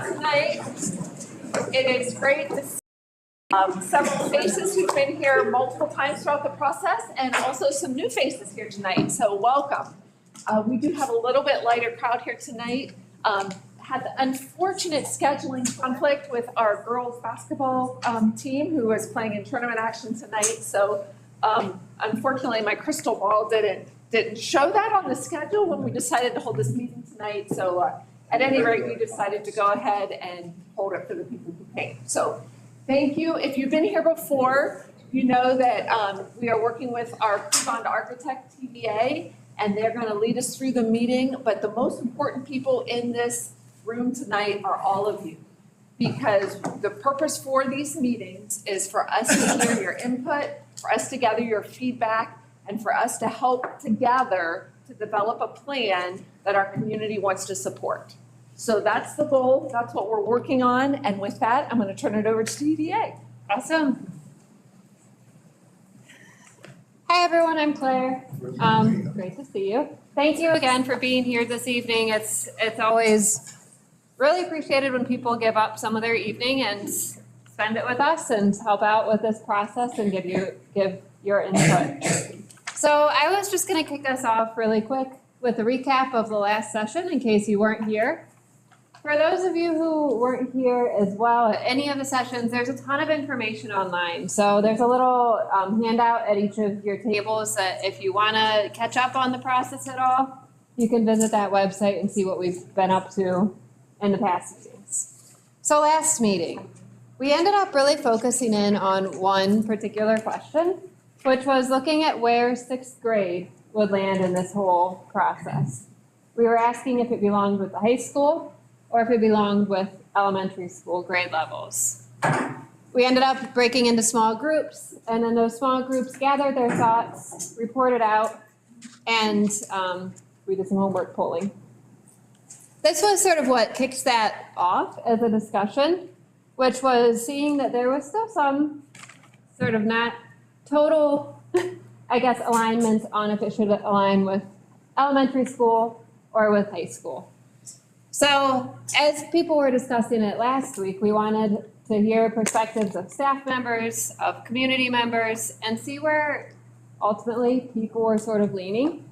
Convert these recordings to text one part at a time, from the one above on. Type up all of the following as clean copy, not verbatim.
out tonight. It is great to see several faces who've been here multiple times throughout the process, and also some new faces here tonight, so welcome. We do have a little bit lighter crowd here tonight. Had the unfortunate scheduling conflict with our girls basketball team who was playing in tournament action tonight, so unfortunately my crystal ball didn't show that on the schedule when we decided to hold this meeting tonight, so at any rate, we decided to go ahead and hold it for the people who came. So thank you. If you've been here before, you know that we are working with our pre-bond architect, TVA, and they're going to lead us through the meeting. But the most important people in this room tonight are all of you, because the purpose for these meetings is for us to hear your input, for us to gather your feedback, and for us to help together to develop a plan that our community wants to support. So that's the goal, that's what we're working on, and with that, I'm going to turn it over to TVA. Awesome. Hi everyone, I'm Claire. Great to see you. Thank you again for being here this evening. It's always really appreciated when people give up some of their evening and spend it with us and help out with this process and give your input. So I was just going to kick us off really quick with a recap of the last session in case you weren't here. For those of you who weren't here as well at any of the sessions, there's a ton of information online. So there's a little handout at each of your tables that if you want to catch up on the process at all, you can visit that website and see what we've been up to in the past meetings. So last meeting, we ended up really focusing in on one particular question, which was looking at where sixth grade would land in this whole process. We were asking if it belonged with the high school or if it belonged with elementary school grade levels. We ended up breaking into small groups, and then those small groups gathered their thoughts, reported out, and we did some homework polling. This was sort of what kicked that off as a discussion, which was seeing that there was still some sort of not total, I guess, alignment on if it should align with elementary school or with high school. So as people were discussing it last week, we wanted to hear perspectives of staff members, of community members, and see where ultimately people were sort of leaning.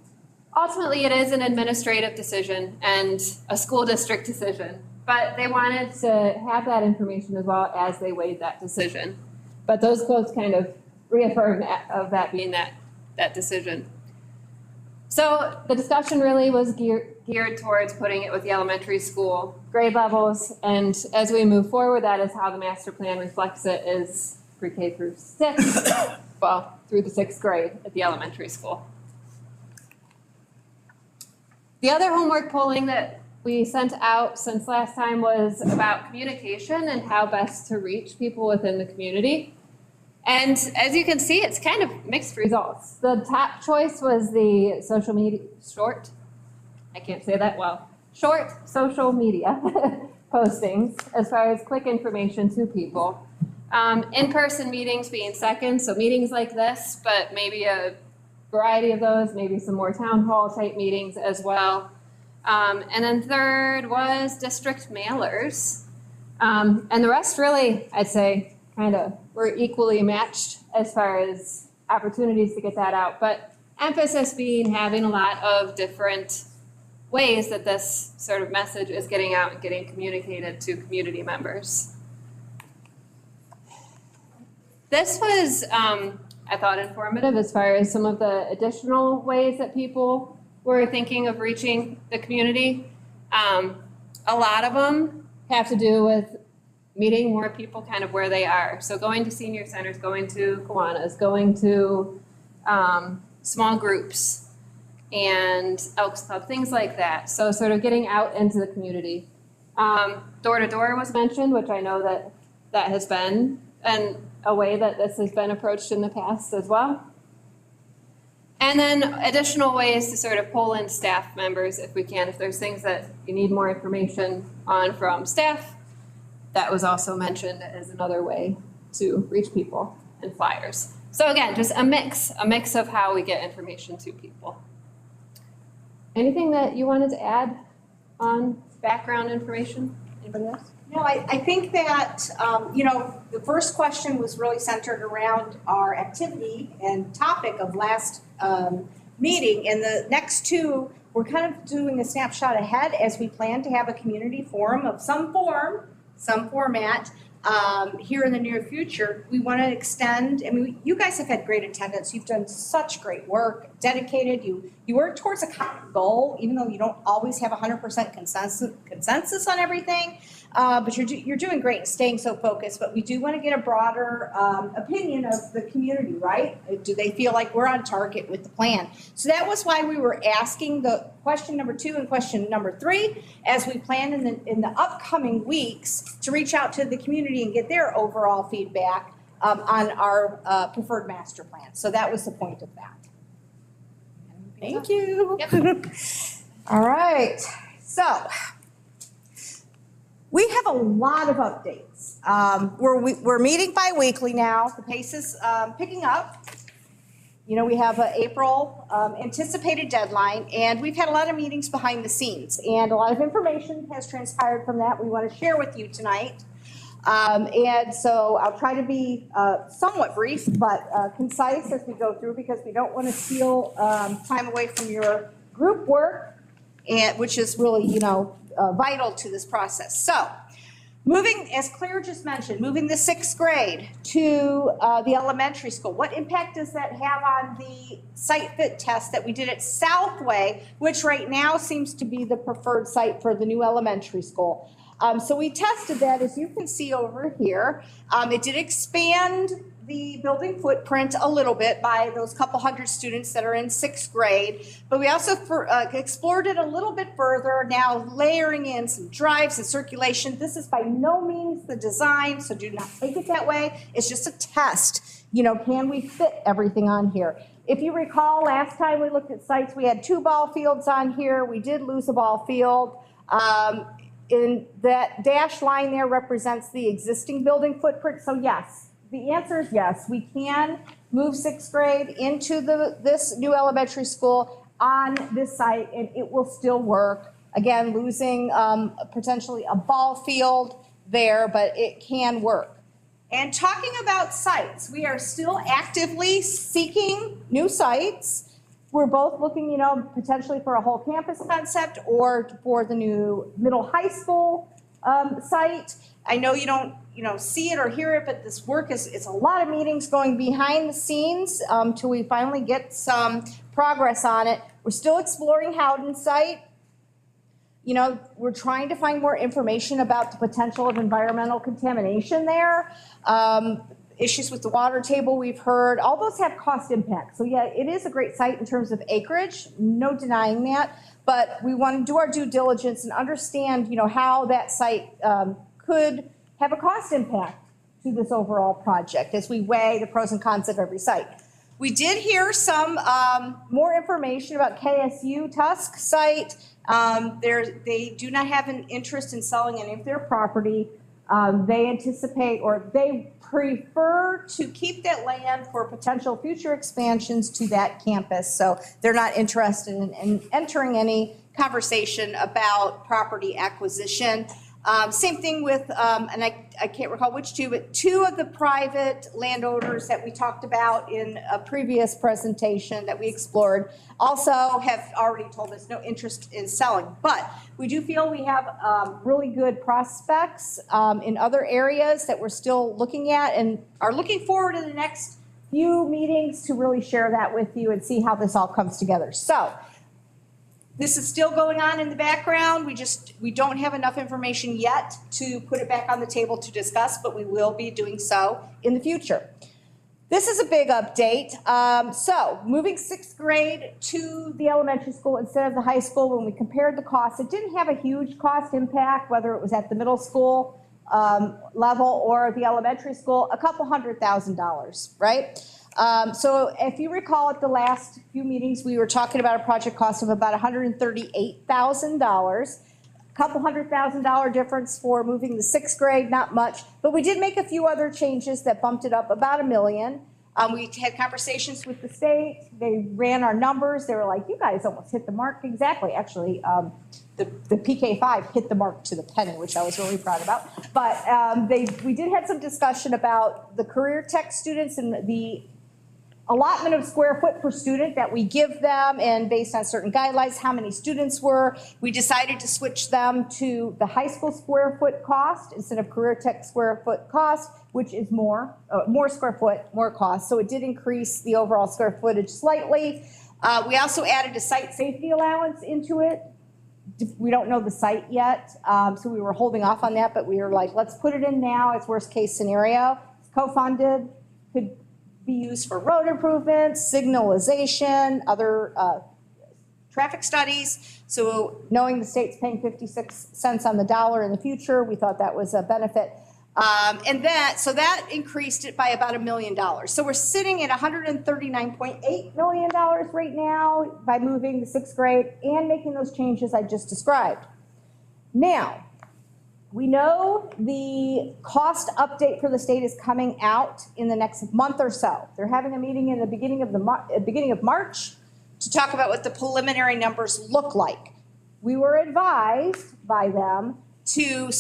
Ultimately, it is an administrative decision and a school district decision, but they wanted to have that information as well as they weighed that decision. But those quotes kind of reaffirmed of that being that decision. So the discussion really was geared towards putting it with the elementary school grade levels, and as we move forward, that is how the master plan reflects it, is pre-K through 6, well, through the 6th grade at the elementary school. The other homework polling that we sent out since last time was about communication and how best to reach people within the community. And as you can see, it's kind of mixed results. The top choice was the social media, short social media postings as far as quick information to people. In-person meetings being second, so meetings like this, but maybe a variety of those, maybe some more town hall type meetings as well. And then third was district mailers. And the rest really, I'd say, kind of were equally matched as far as opportunities to get that out, but emphasis being having a lot of different ways that this sort of message is getting out and getting communicated to community members. This was, I thought, informative as far as some of the additional ways that people were thinking of reaching the community. A lot of them have to do with meeting more people kind of where they are. So going to senior centers, going to Kiwanis, going to small groups and Elks Club, things like that. So sort of getting out into the community. Door to door was mentioned, which I know that has been a way that this has been approached in the past as well. And then additional ways to sort of pull in staff members if we can, if there's things that you need more information on from staff. That was also mentioned as another way to reach people, and flyers. So again, just a mix of how we get information to people. Anything that you wanted to add on background information? Anybody else? Well, I think that, you know, the first question was really centered around our activity and topic of last meeting. And the next two, we're kind of doing a snapshot ahead as we plan to have a community forum of some form, some format, here in the near future. We want to extend, I mean, you guys have had great attendance. You've done such great work, dedicated. You work towards a common goal, even though you don't always have 100% consensus on everything. But you're doing great and staying so focused. But we do want to get a broader opinion of the community, right? Do they feel like we're on target with the plan? So that was why we were asking the question number 2 and question number 3 as we plan in the upcoming weeks to reach out to the community and get their overall feedback on our preferred master plan. So that was the point of that. Thank you. Yep. All right. So we have a lot of updates. We're meeting bi-weekly now. The pace is picking up. You know, we have an April anticipated deadline, and we've had a lot of meetings behind the scenes, and a lot of information has transpired from that we want to share with you tonight. And so I'll try to be somewhat brief, but concise as we go through, because we don't want to steal time away from your group work, and which is really, you know, vital to this process. So moving, as Claire just mentioned, moving the 6th grade to the elementary school. What impact does that have on the site fit test that we did at Southway, which right now seems to be the preferred site for the new elementary school? So we tested that, as you can see over here. It did expand the building footprint a little bit by those couple hundred students that are in 6th grade, but we also explored it a little bit further, now layering in some drives and circulation. This is by no means the design, so do not take it that way. It's just a test. You know, can we fit everything on here? If you recall, last time we looked at sites, we had 2 ball fields on here. We did lose a ball field. In that dashed line there represents the existing building footprint, so yes. The answer is yes, we can move 6th grade into this new elementary school on this site, and it will still work. Again, losing potentially a ball field there, but it can work. And talking about sites, we are still actively seeking new sites. We're both looking, you know, potentially for a whole campus concept or for the new middle high school site. I know you don't, you know, see it or hear it, but this work it's a lot of meetings going behind the scenes till we finally get some progress on it. We're still exploring Howden site. You know, we're trying to find more information about the potential of environmental contamination there. Issues with the water table we've heard, all those have cost impact. So yeah, it is a great site in terms of acreage, no denying that, but we want to do our due diligence and understand, you know, how that site could have a cost impact to this overall project as we weigh the pros and cons of every site. We did hear some more information about KSU Tusk site. They do not have an interest in selling any of their property. They anticipate, or they prefer to keep that land for potential future expansions to that campus. So they're not interested in entering any conversation about property acquisition. Same thing with, and I can't recall which 2, but 2 of the private landowners that we talked about in a previous presentation that we explored also have already told us no interest in selling. But we do feel we have really good prospects in other areas that we're still looking at and are looking forward in the next few meetings to really share that with you and see how this all comes together. So this is still going on in the background. We don't have enough information yet to put it back on the table to discuss, but we will be doing so in the future. This is a big update. So moving 6th grade to the elementary school instead of the high school, when we compared the costs, it didn't have a huge cost impact, whether it was at the middle school level or the elementary school, a couple $100,000, right? So if you recall at the last few meetings, we were talking about a project cost of about $138,000. Couple $100,000 difference for moving the 6th grade, not much, but we did make a few other changes that bumped it up about $1 million. We had conversations with the state. They ran our numbers. They were like, you guys almost hit the mark. Exactly. Actually, the PK5 hit the mark to the penny, which I was really proud about. But we did have some discussion about the career tech students and the allotment of square foot per student that we give them, and based on certain guidelines, how many students were. We decided to switch them to the high school square foot cost instead of career tech square foot cost, which is more square foot, more cost. So it did increase the overall square footage slightly. We also added a site safety allowance into it. We don't know the site yet, so we were holding off on that, but we were like, let's put it in now as worst case scenario. It's co-funded, could be used for road improvements, signalization, other traffic studies. So knowing the state's paying 56 cents on the dollar in the future, we thought that was a benefit. So that increased it by about $1 million. So we're sitting at $139.8 million right now by moving the sixth grade and making those changes I just described. Now, we know the cost update for the state is coming out in the next month or so. They're having a meeting in the beginning of March to talk about what the preliminary numbers look like. We were advised by them to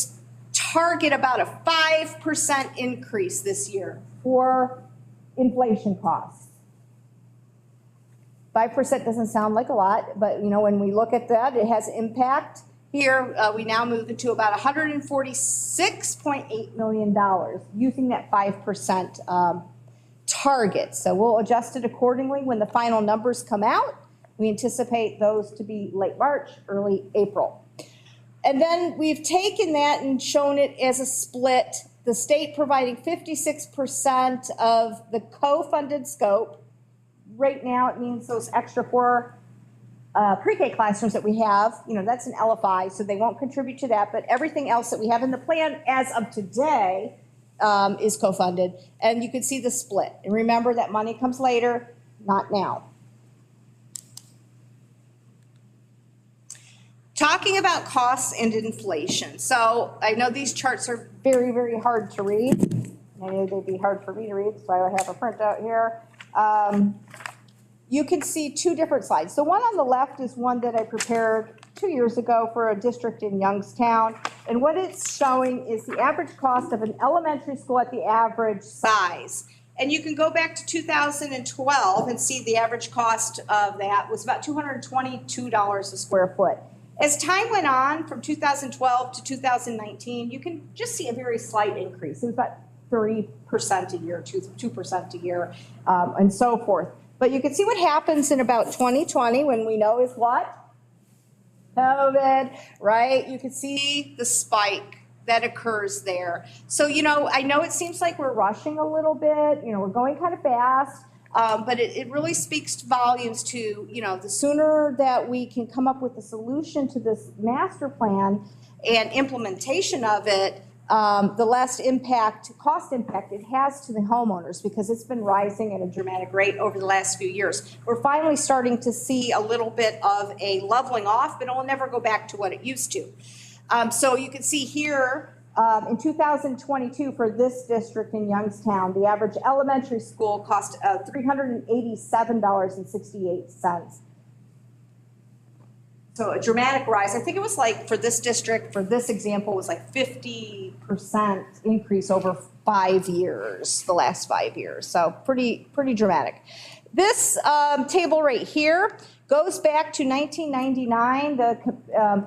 target about a 5% increase this year for inflation costs. 5% doesn't sound like a lot, but when we look at that, it has impact. Here, we now move into about $146.8 million using that 5% target. So we'll adjust it accordingly when the final numbers come out. We anticipate those to be late March, early April. And then we've taken that and shown it as a split, the state providing 56% of the co-funded scope. Right now, it means those extra 4 pre-K classrooms that we have, that's an LFI, so they won't contribute to that, but everything else that we have in the plan as of today is co-funded, and you can see the split. And remember that money comes later, not now. Talking about costs and inflation. So I know these charts are very, very hard to read. I know they'd be hard for me to read, so I have a printout here. You can see 2 different slides. The one on the left is one that I prepared 2 years ago for a district in Youngstown. And what it's showing is the average cost of an elementary school at the average size. And you can go back to 2012 and see the average cost of that was about $222 a square foot. As time went on from 2012 to 2019, you can just see a very slight increase. It was about 3% a year, 2% a year, and so forth. But you can see what happens in about 2020 when we know is what? COVID, right? You can see the spike that occurs there. So, I know it seems like we're rushing a little bit, we're going kind of fast, but it really speaks volumes to, the sooner that we can come up with a solution to this master plan and implementation of it, the less cost impact it has to the homeowners, because it's been rising at a dramatic rate over the last few years. We're finally starting to see a little bit of a leveling off, but it will never go back to what it used to. So you can see here in 2022 for this district in Youngstown, the average elementary school cost $387.68. So a dramatic rise. I think it was like for this district, for this example, was like 50% increase over 5 years, the last 5 years. So pretty dramatic. This table right here goes back to 1999, the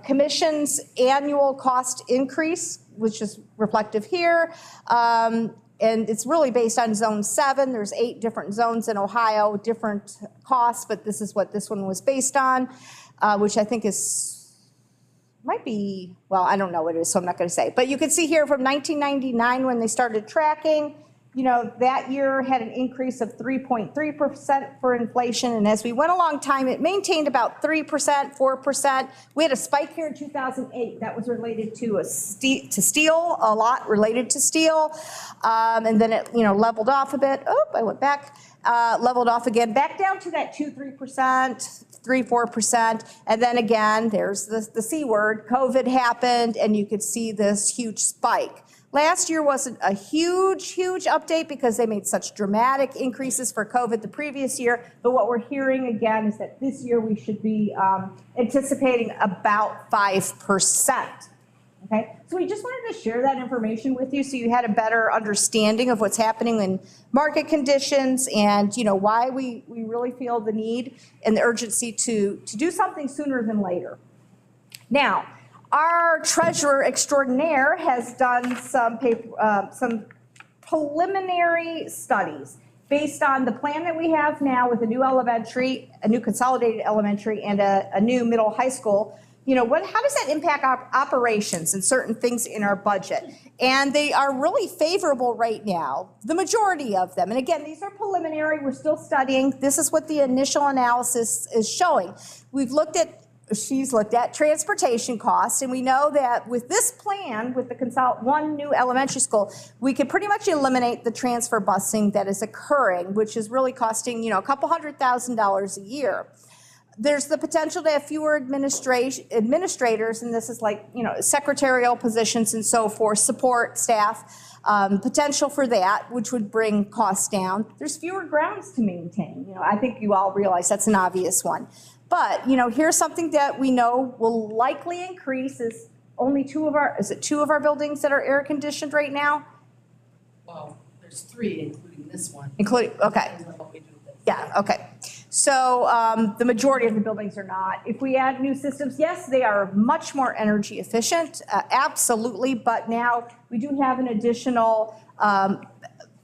commission's annual cost increase, which is reflective here. And it's really based on Zone 7. There's 8 different zones in Ohio, different costs, but this is what this one was based on. Which I think might be, well, I don't know what it is, so I'm not going to say. But you can see here from 1999 when they started tracking, that year had an increase of 3.3% for inflation. And as we went along time, it maintained about 3%, 4%. We had a spike here in 2008 that was related to steel, a lot related to steel. And then it, leveled off a bit. Oh, I went back. Leveled off again, back down to that 2-3%, 3-4%, and then again, there's the C word, COVID happened, and you could see this huge spike. Last year wasn't a huge update because they made such dramatic increases for COVID the previous year, but what we're hearing again is that this year we should be anticipating about 5%. Okay, so we just wanted to share that information with you so you had a better understanding of what's happening in market conditions and, you know, why we really feel the need and the urgency to do something sooner than later. Now, our treasurer extraordinaire has done some preliminary studies based on the plan that we have now with a new elementary, a new consolidated elementary, and a new middle high school. You know, how does that impact operations and certain things in our budget? And they are really favorable right now, the majority of them. And again, these are preliminary, we're still studying. This is what the initial analysis is showing. She's looked at transportation costs, and we know that with this plan, with the one new elementary school, we could pretty much eliminate the transfer busing that is occurring, which is really costing, you know, a couple $100,000 a year. There's the potential to have fewer administrators, and this is like, you know, secretarial positions and so forth, support staff, potential for that, which would bring costs down. There's fewer grounds to maintain. You know, I think you all realize that's an obvious one. But, you know, here's something that we know will likely increase is only two of our buildings that are air conditioned right now? Well, there's 3, including this one. Okay. Depends on what we do with this. Yeah, okay. So the majority of the buildings are not. If we add new systems, yes, they are much more energy efficient, absolutely. But now we do have an additional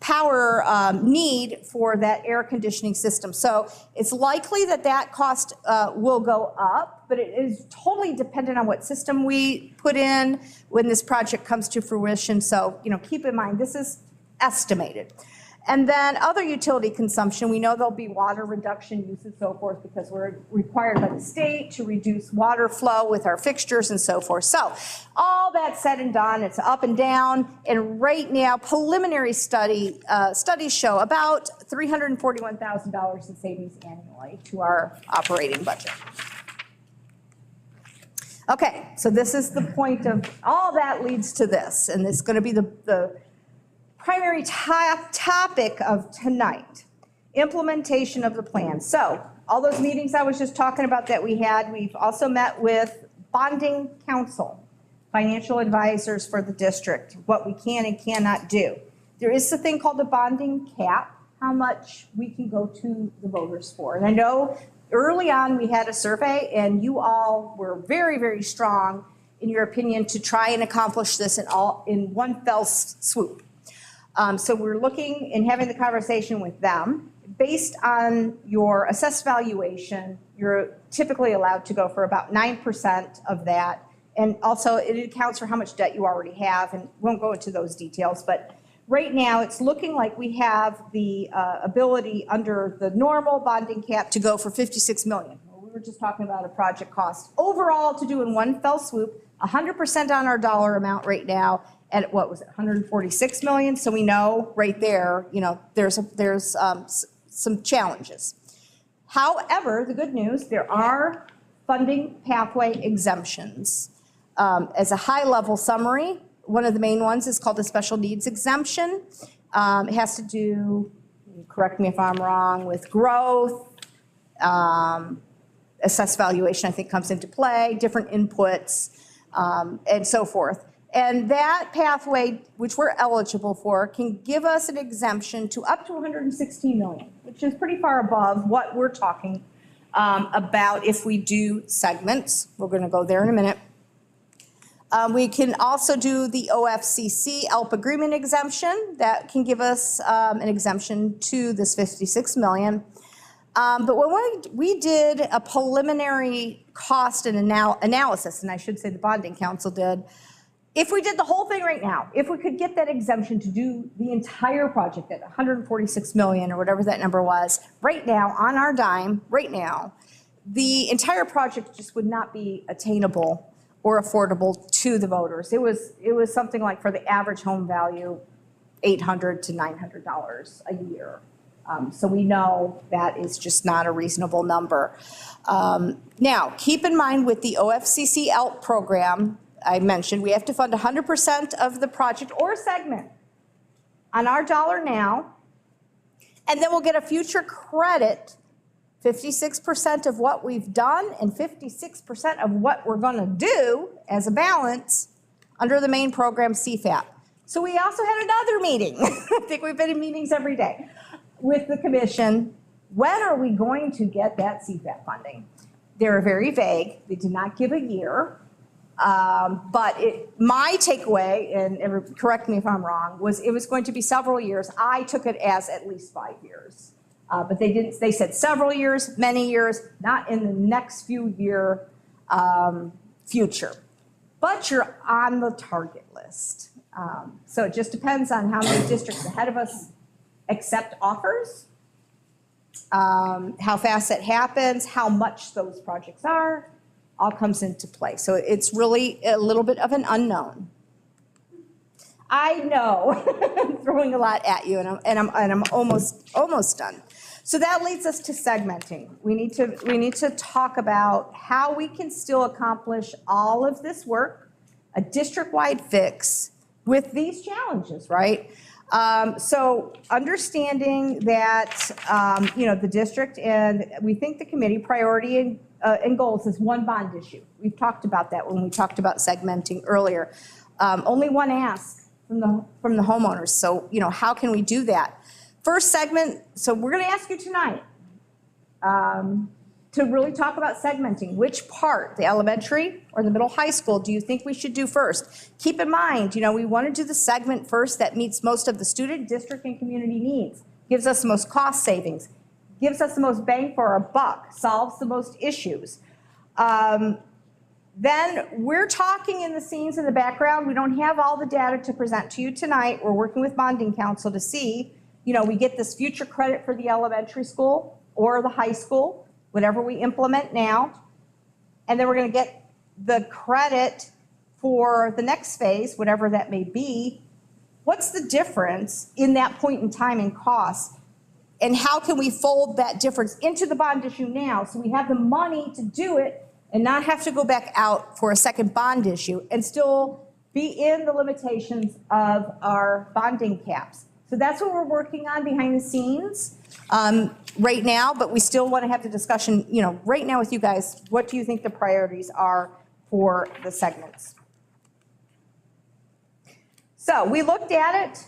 power need for that air conditioning system. So it's likely that that cost will go up, but it is totally dependent on what system we put in when this project comes to fruition. So, you know, keep in mind, this is estimated. And then other utility consumption, we know there'll be water reduction use and so forth because we're required by the state to reduce water flow with our fixtures and so forth. So all that said and done, it's up and down. And right now, preliminary studies show about $341,000 in savings annually to our operating budget. Okay, so this is the point of all that leads to this, and it's going to be the primary topic of tonight, implementation of the plan. So all those meetings I was just talking about that we had, we've also met with bonding counsel, financial advisors for the district, what we can and cannot do. There is a thing called a bonding cap, how much we can go to the voters for. And I know early on we had a survey and you all were very, very strong in your opinion to try and accomplish this in one fell swoop. So we're looking and having the conversation with them. Based on your assessed valuation, you're typically allowed to go for about 9% of that. And also it accounts for how much debt you already have, and won't go into those details. But right now it's looking like we have the ability under the normal bonding cap to go for $56 million. We were just talking about a project cost overall to do in one fell swoop, 100% on our dollar amount right now. At what was it, 146 million? So we know right there, you know, there's some challenges. However, the good news, there are funding pathway exemptions. As a high-level summary, one of the main ones is called the special needs exemption. It has to do, correct me if I'm wrong, with growth, assessed valuation, I think comes into play, different inputs, and so forth. And that pathway, which we're eligible for, can give us an exemption to up to 116 million, which is pretty far above what we're talking about if we do segments. We're going to go there in a minute. We can also do the OFCC ELP agreement exemption. That can give us an exemption to this 56 million. But when we did a preliminary cost and analysis, and I should say the bonding council did, if we did the whole thing right now, if we could get that exemption to do the entire project at 146 million or whatever that number was, right now, on our dime, right now, the entire project just would not be attainable or affordable to the voters. It was something like for the average home value, $800 to $900 a year. So we know that is just not a reasonable number. Now, keep in mind with the OFCC ELP program, I mentioned we have to fund 100% of the project or segment on our dollar now, and then we'll get a future credit, 56% of what we've done and 56% of what we're going to do as a balance under the main program CFAP. So we also had another meeting. I think we've been in meetings every day with the commission. When are we going to get that CFAP funding? They're very vague. They did not give a year. But my takeaway, and correct me if I'm wrong, was it was going to be several years. I took it as at least 5 years. But they didn't, they said several years, many years, not in the next few year future. But you're on the target list. So it just depends on how many districts ahead of us accept offers, how fast it happens, how much those projects are, all comes into play. So it's really a little bit of an unknown. I know, I'm throwing a lot at you, and I'm almost done. So that leads us to segmenting. We need to talk about how we can still accomplish all of this work, a district-wide fix with these challenges, right? So understanding that, the district and we think the committee priority and goals is one bond issue. We've talked about that when we talked about segmenting earlier. Only one ask from the homeowners. So, how can we do that? First segment, so we're going to ask you tonight to really talk about segmenting. Which part, the elementary or the middle high school, do you think we should do first? Keep in mind, we want to do the segment first that meets most of the student, district, and community needs, gives us the most cost savings, gives us the most bang for our buck, solves the most issues. Then we're talking in the scenes in the background. We don't have all the data to present to you tonight. We're working with bonding council to see, we get this future credit for the elementary school or the high school, whatever we implement now. And then we're going to get the credit for the next phase, whatever that may be. What's the difference in that point in time in cost? And how can we fold that difference into the bond issue now so we have the money to do it and not have to go back out for a second bond issue and still be in the limitations of our bonding caps? So that's what we're working on behind the scenes right now, but we still want to have the discussion, right now with you guys. What do you think the priorities are for the segments? So we looked at it.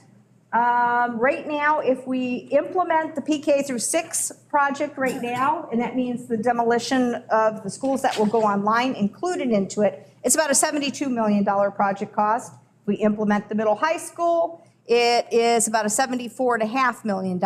Right now, if we implement the PK through 6 project right now, and that means the demolition of the schools that will go online included into it, it's about a $72 million project cost. If we implement the middle high school, it is about a $74.5 million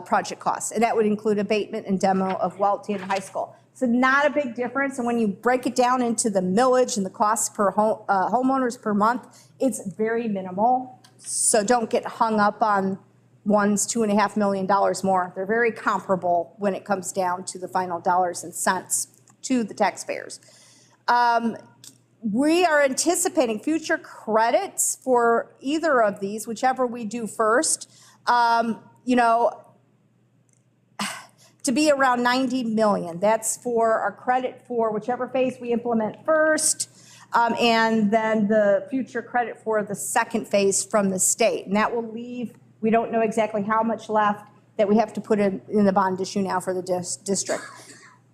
project cost, and that would include abatement and demo of Welty High School. So not a big difference, and when you break it down into the millage and the costs per homeowners per month, it's very minimal. So don't get hung up on one's $2.5 million more. They're very comparable when it comes down to the final dollars and cents to the taxpayers. We are anticipating future credits for either of these, whichever we do first, to be around $90 million. That's for our credit for whichever phase we implement first, and then the future credit for the second phase from the state. And that will leave, we don't know exactly how much left that we have to put in the bond issue now for the district.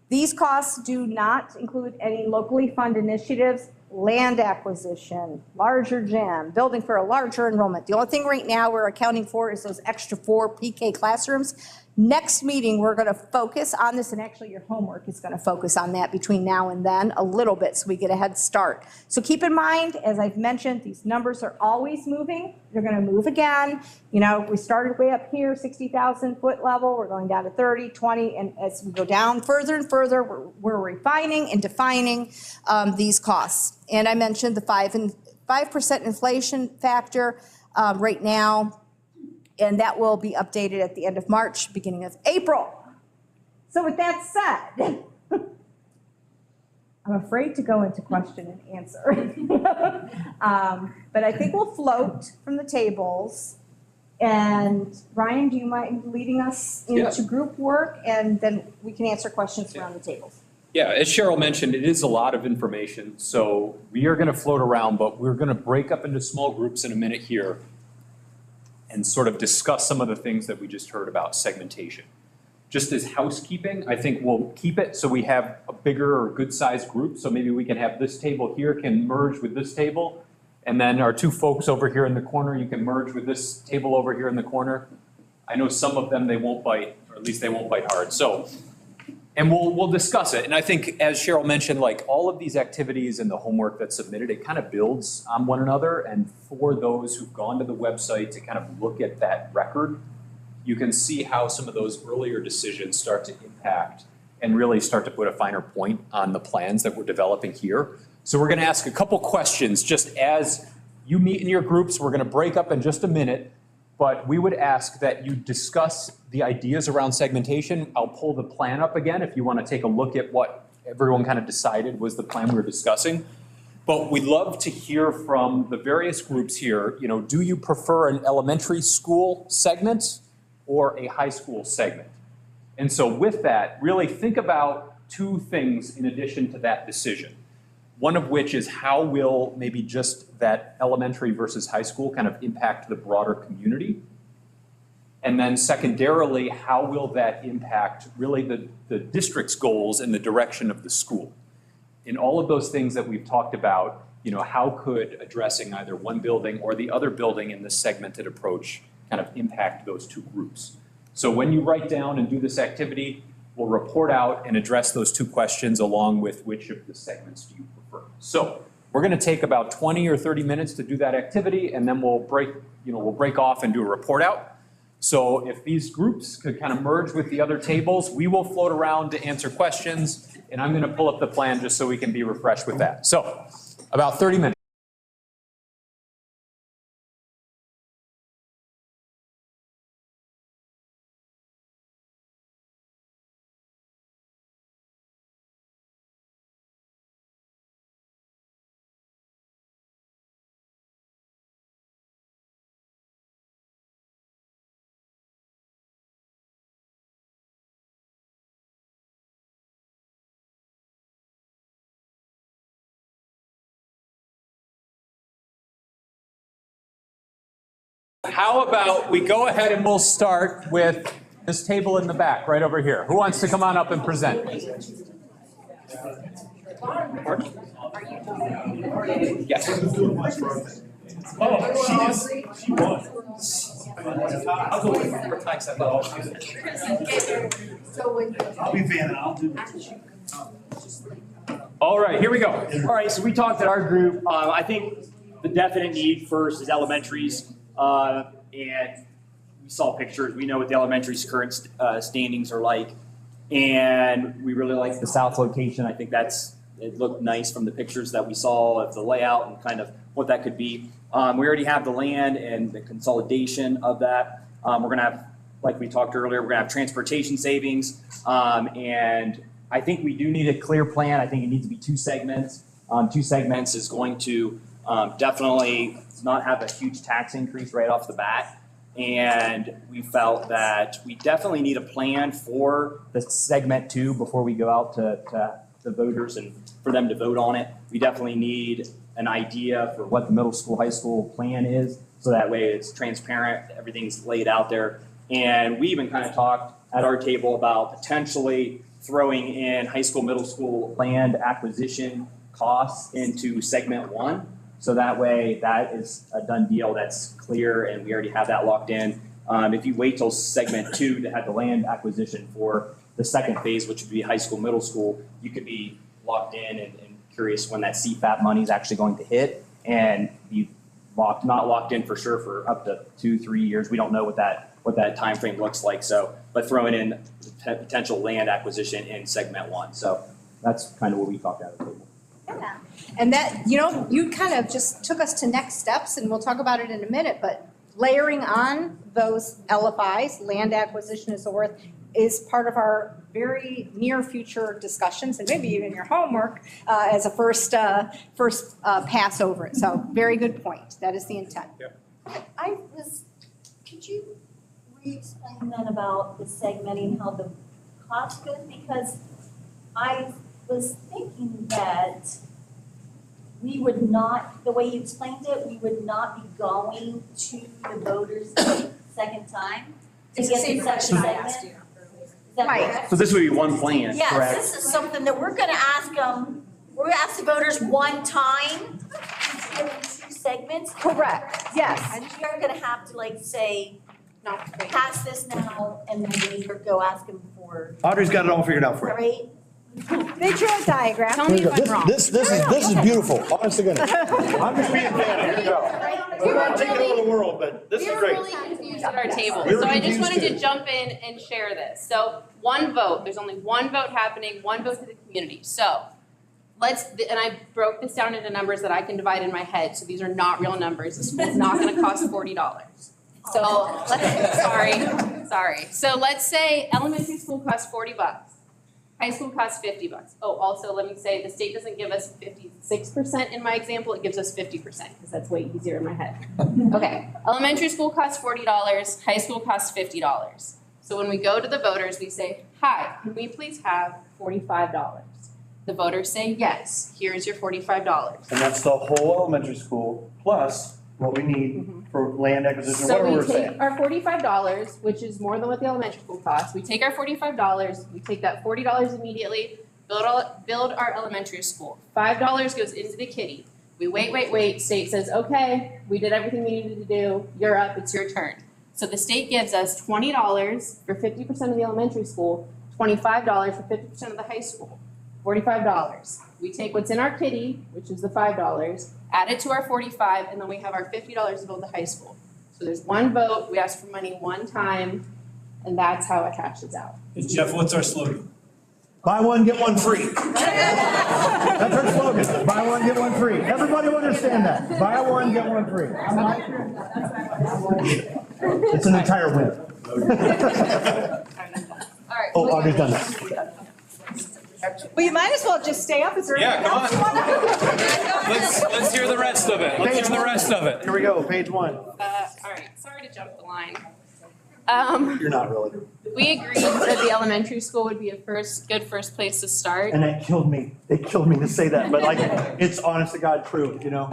These costs do not include any locally funded initiatives, land acquisition, larger gym, building for a larger enrollment. The only thing right now we're accounting for is those extra 4 PK classrooms. Next meeting, we're going to focus on this, and actually your homework is going to focus on that between now and then a little bit so we get a head start. So keep in mind, as I've mentioned, these numbers are always moving. They're going to move again. We started way up here, 60,000 foot level. We're going down to 30, 20, and as we go down further and further, we're refining and defining these costs. And I mentioned the 5% inflation factor right now. And that will be updated at the end of March, beginning of April. So with that said, I'm afraid to go into question and answer. But I think we'll float from the tables. And Ryan, do you mind leading us into group work? And then we can answer questions around the tables. Yeah, as Cheryl mentioned, it is a lot of information. So we are going to float around, but we're going to break up into small groups in a minute here and sort of discuss some of the things that we just heard about segmentation. Just as housekeeping, I think we'll keep it so we have a bigger or good sized group. So maybe we can have this table here can merge with this table And then our two folks over here in the corner, you can merge with this table over here in the corner. I know some of them, they won't bite, or at least they won't bite hard. So, and we'll discuss it. And I think, as Cheryl mentioned, like all of these activities and the homework that's submitted, it kind of builds on one another. And for those who've gone to the website to kind of look at that record, you can see how some of those earlier decisions start to impact and really start to put a finer point on the plans that we're developing here. So we're gonna ask a couple questions just as you meet in your groups. We're gonna break up in just a minute, but we would ask that you discuss the ideas around segmentation. I'll pull the plan up again if you wanna take a look at what everyone kind of decided was the plan we were discussing. But we'd love to hear from the various groups here, you know, do you prefer an elementary school segment or a high school segment? And so with that, really think about two things in addition to that decision. One of which is how will maybe just that elementary versus high school kind of impact the broader community? And then secondarily, how will that impact really the district's goals and the direction of the school? In all of those things that we've talked about, you know, how could addressing either one building or the other building in this segmented approach kind of impact those two groups? So when you write down and do this activity, we'll report out and address those two questions along with which of the segments do you prefer. So we're gonna take about 20 or 30 minutes to do that activity, and then we'll break off and do a report out. So if these groups could kind of merge with the other tables, we will float around to answer questions, and I'm gonna pull up the plan just so we can be refreshed with that. So about 30 minutes. How about we go ahead and we'll start with this table in the back, right over here. Who wants to come on up and present? Yes. She won. I'll be Vanna, I'll do it. All right, here we go. All right, so we talked at our group. I think the definite need first is elementaries. And we saw pictures. We know what the elementary's current standings are like. And we really like the south location. I think it looked nice from the pictures that we saw of the layout and kind of what that could be. We already have the land and the consolidation of that. We're going to have, like we talked earlier, we're going to have transportation savings. And I think we do need a clear plan. I think it needs to be two segments. Two segments is going to definitely not have a huge tax increase right off the bat. And we felt that we definitely need a plan for the segment 2 before we go out to the voters and for them to vote on it. We definitely need an idea for what the middle school, high school plan is. So that way it's transparent, everything's laid out there. And we even kind of talked at our table about potentially throwing in high school, middle school land acquisition costs into segment 1. So that way, that is a done deal, that's clear, and we already have that locked in. If you wait till segment 2 to have the land acquisition for the second phase, which would be high school, middle school, you could be locked in and curious when that CFAP money is actually going to hit, and be not locked in for sure for up to 2-3 years. We don't know what that time frame looks like. So, but throwing in potential land acquisition in segment 1. So that's kind of what we talked at the table. Yeah. And that, you know, you kind of just took us to next steps, and we'll talk about it in a minute, but layering on those LFIs, land acquisition is worth, is part of our very near future discussions, and maybe even your homework as a first pass over it. So very good point. That is the intent. Could you re-explain then about the segmenting, how the cost goes? Because I was thinking that we would not, the way you explained it, we would not be going to the voters the second time to It's the get same the second question I segment. asked you. Is that Right. correct? So this would be one plan, Yes, correct? this is something that we're gonna ask them, we're gonna ask the voters one time them in two segments? Correct, yes. And you're gonna have to like say, No, wait. pass this now, and then later go ask them for, Audrey's got it all figured out for you. right? They drew a diagram. Tell me if I'm wrong. This is beautiful, honest to goodness. I'm just being fan, here you go. We're not taking over the world, but this is We were great. really confused at our table, We were so I just confused wanted too. to jump in and share this. So, one vote, there's only one vote happening, one vote to the community. So, and I broke this down into numbers that I can divide in my head, so these are not real numbers. The school's not gonna cost $40. So, sorry. So let's say elementary school costs $40. High school costs $50. Oh, also, let me say, the state doesn't give us 56% in my example, it gives us 50%, because that's way easier in my head. Okay, elementary school costs $40, high school costs $50. So when we go to the voters, we say, hi, can we please have $45? The voters say, yes, here's your $45. And that's the whole elementary school, plus what we need for land acquisition, So whatever we we're saying. take our $45, which is more than what the elementary school costs, we take our $45, we take that $40 immediately, build our elementary school. $5 goes into the kitty. We wait, state says, okay, we did everything we needed to do, you're up, it's your turn. So the state gives us $20 for 50% of the elementary school, $25 for 50% of the high school, $45. We take what's in our kitty, which is the $5, add it to our $45, and then we have our $50 to build the high school. So there's one vote, we ask for money one time, and that's how it hashes out. And Jeff, what's our slogan? Buy one, get one free. That's our slogan, buy one, get one free. Everybody will understand that, buy one, get one free. It's an entire win. All right. Oh, Audrey's done that. Well, you might as well just stay up. Is there Yeah, anything come else you want to? Let's hear the rest of it. Let's hear the rest of it. Here we go, page one. All right, sorry to jump the line. You're not really. We agreed that the elementary school would be a good first place to start. And that killed me. It killed me to say that, but like, it's honest to God true, you know?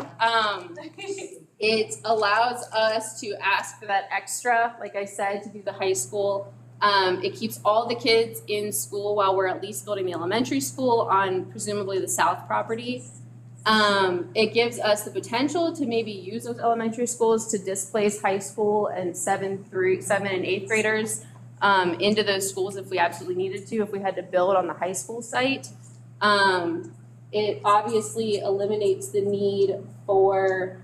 It allows us to ask for that extra, like I said, to do the high school. It keeps all the kids in school while we're at least building the elementary school on presumably the south property. It gives us the potential to maybe use those elementary schools to displace high school and 7th and 8th graders into those schools if we absolutely needed to, if we had to build on the high school site. It obviously eliminates the need for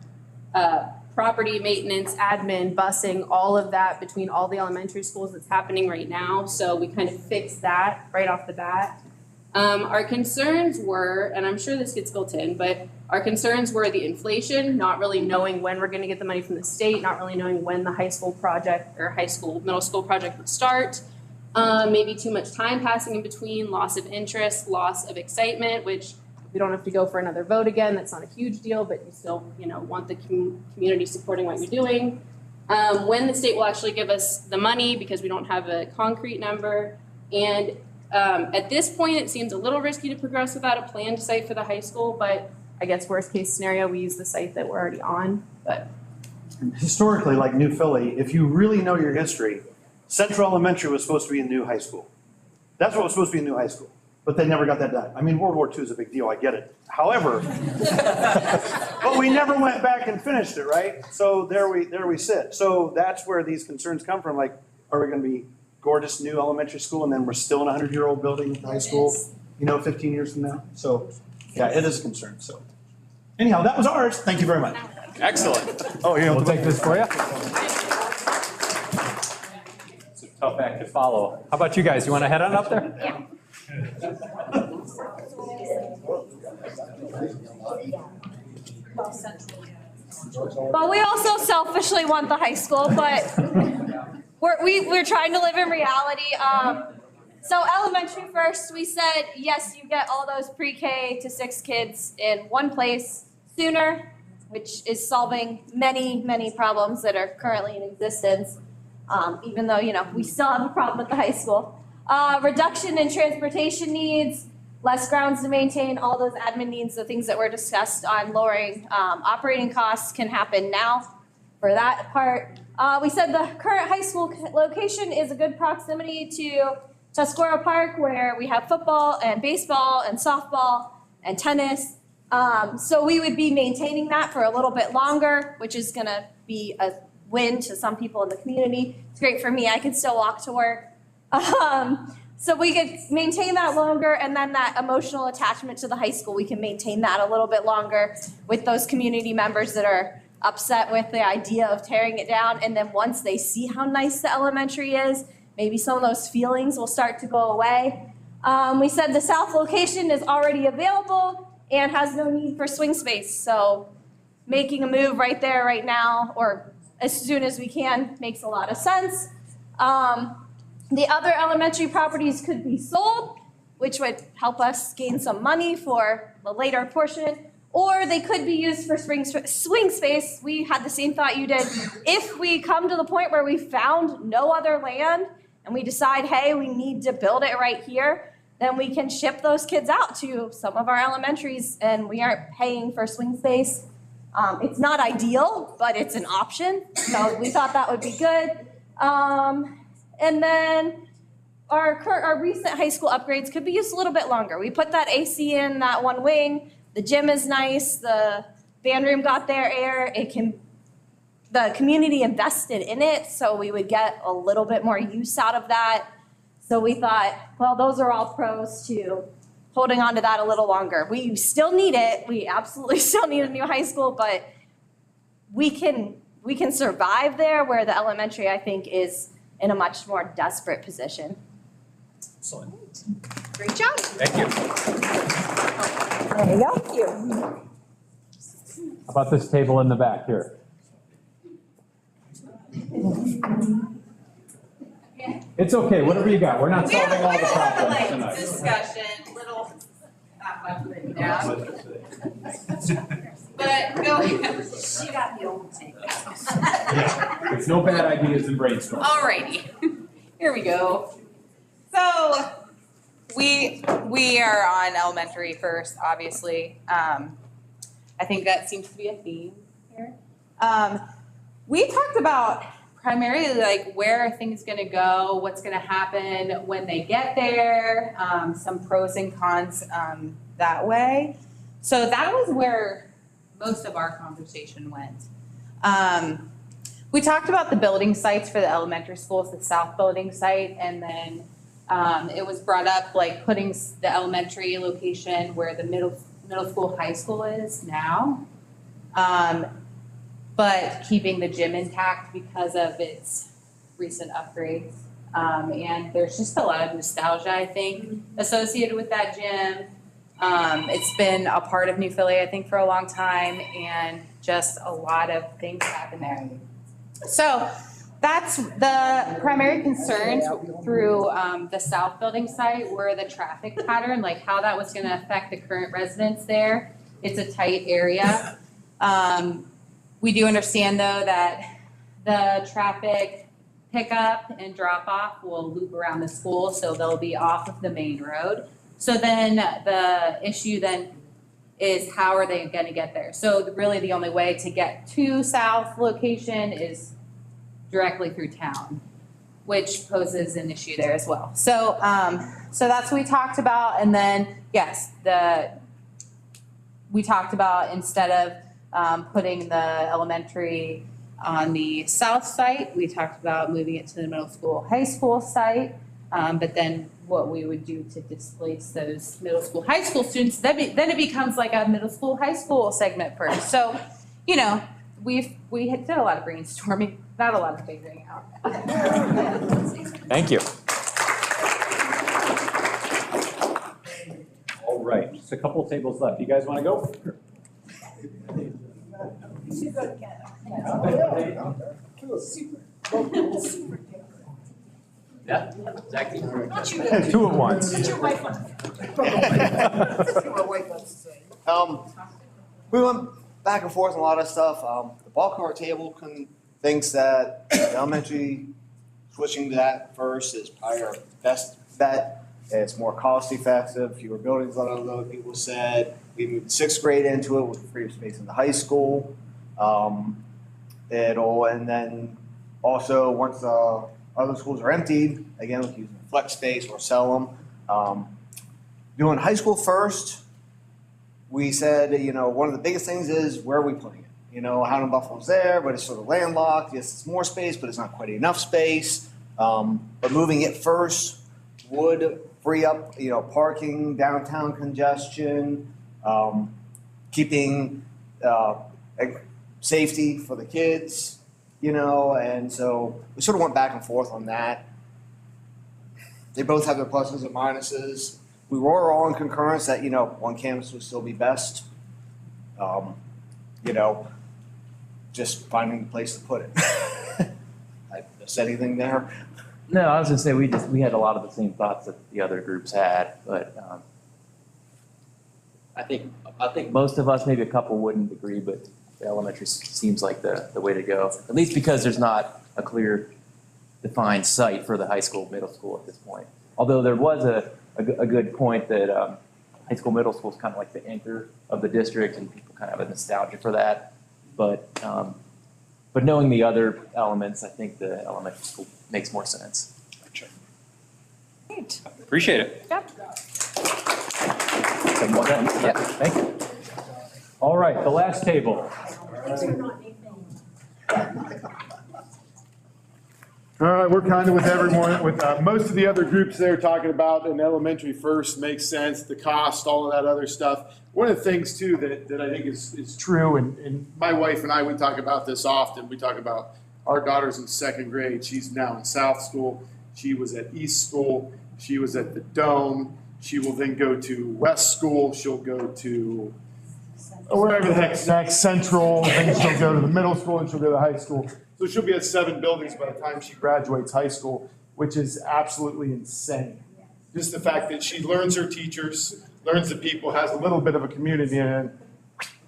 property maintenance, admin, busing, all of that between all the elementary schools that's happening right now. So we kind of fixed that right off the bat. Our concerns were, and I'm sure this gets built in, but our concerns were the inflation, not really knowing when we're gonna get the money from the state, not really knowing when the high school project or middle school project would start. Maybe too much time passing in between, loss of interest, loss of excitement, which we don't have to go for another vote again. That's not a huge deal, but you still, want the community supporting what you're doing. When the state will actually give us the money, because we don't have a concrete number. And at this point, it seems a little risky to progress without a planned site for the high school, but I guess worst case scenario, we use the site that we're already on, but. Historically, like New Philly, if you really know your history, Central Elementary was supposed to be a new high school. That's what was supposed to be a new high school, but they never got that done. I mean, World War II is a big deal, I get it. However, but we never went back and finished it, right? So there we sit. So that's where these concerns come from, like, are we gonna be gorgeous new elementary school and then we're still in a 100-year-old building with high school, 15 years from now? So, yeah, it is a concern, so. Anyhow, that was ours, thank you very much. Excellent. Oh, We'll take this for you. It's a tough act to follow. How about you guys? You want to head on up there? Yeah. But we also selfishly want the high school, but we're trying to live in reality. So elementary first, we said, yes, you get all those pre-K to 6 kids in one place sooner, which is solving many, many problems that are currently in existence, even though, we still have a problem with the high school. Reduction in transportation needs, less grounds to maintain, all those admin needs, the things that were discussed on lowering operating costs can happen now for that part. We said the current high school location is a good proximity to Tuscarora Park, where we have football and baseball and softball and tennis. So we would be maintaining that for a little bit longer, which is gonna be a win to some people in the community. It's great for me, I can still walk to work. So we could maintain that longer, and then that emotional attachment to the high school, we can maintain that a little bit longer with those community members that are upset with the idea of tearing it down. And then once they see how nice the elementary is, maybe some of those feelings will start to go away. We said the south location is already available and has no need for swing space. So making a move right there, right now, or as soon as we can, makes a lot of sense. The other elementary properties could be sold, which would help us gain some money for the later portion, or they could be used for swing space. We had the same thought you did. If we come to the point where we found no other land and we decide, hey, we need to build it right here, then we can ship those kids out to some of our elementaries and we aren't paying for swing space. It's not ideal, but it's an option. So we thought that would be good. And then our recent high school upgrades could be used a little bit longer. We put that AC in that one wing. The gym is nice. The band room got their air. The community invested in it, so we would get a little bit more use out of that. So we thought, well, those are all pros to holding on to that a little longer. We still need it. We absolutely still need a new high school, but we can survive there, where the elementary, I think, is in a much more desperate position. Excellent. Great job. Thank you. There you go. Thank you. How about this table in the back here? It's okay, whatever you got. We're not solving all the problems tonight. Discussion, little, not much written down. But go ahead. She got the old thing. There's no bad ideas in brainstorming. Alrighty, here we go. So we are on elementary first, obviously. I think that seems to be a theme here. We talked about primarily like where are things going to go, what's going to happen when they get there, some pros and cons that way. So that was where most of our conversation went. We talked about the building sites for the elementary schools, the south building site, and then it was brought up like putting the elementary location where the middle school, high school is now, but keeping the gym intact because of its recent upgrades. And there's just a lot of nostalgia, I think, associated with that gym. It's been a part of New Philly, I think, for a long time, and just a lot of things happen there. So that's the primary concerns through the south building site were the traffic pattern, like how that was going to affect the current residents there. It's a tight area. We do understand, though, that the traffic pickup and drop off will loop around the school, so they'll be off of the main road. So then the issue then is how are they going to get there? So really the only way to get to south location is directly through town, which poses an issue there as well. So so that's what we talked about. And then, yes, we talked about instead of putting the elementary on the south site, we talked about moving it to the middle school, high school site. But then what we would do to displace those middle school, high school students, then it becomes like a middle school, high school segment first. So, you know, we did a lot of brainstorming, not a lot of figuring out. Thank you. All right, just a couple tables left. You guys want to go? Yeah, exactly. Two at once. We went back and forth on a lot of stuff. The ball court table thinks that the elementary switching to that first is probably our best bet. It's more cost effective, fewer buildings than other people said. We moved sixth grade into it with free space in the high school. And then also once other schools are emptied, again, we can use flex space or sell them. Doing high school first we said, one of the biggest things is where are we putting it? Howden Buffalo's there, but it's sort of landlocked. Yes, it's more space, but it's not quite enough space. But moving it first would free up, parking, downtown congestion, keeping safety for the kids, and so we sort of went back and forth on that. They both have their pluses and minuses. We were all in concurrence that, one campus would still be best. Just finding a place to put it. I said anything there? No, I was gonna say, we had a lot of the same thoughts that the other groups had, but, I think most of us, maybe a couple wouldn't agree, but the elementary seems like the way to go. At least because there's not a clear defined site for the high school, middle school at this point. Although there was a good point that, high school, middle school is kind of like the anchor of the district and people kind of have a nostalgia for that. But knowing the other elements, I think the elementary school makes more sense. Great. Appreciate it. Yep. Yeah, thank you. All right, the last table. All right, we're kind of with everyone, with most of the other groups there talking about an elementary first makes sense, the cost, all of that other stuff. One of the things too that I think is true, and my wife and I, we talk about this often. We talk about our daughter's in second grade. She's now in South School. She was at East School. She was at the Dome. She will then go to West School. She'll go to wherever the heck's next, Central. Then she'll go to the middle school and she'll go to the high school. So she'll be at 7 buildings by the time she graduates high school, which is absolutely insane. Just the fact that she learns her teachers, learns the people, has a little bit of a community, and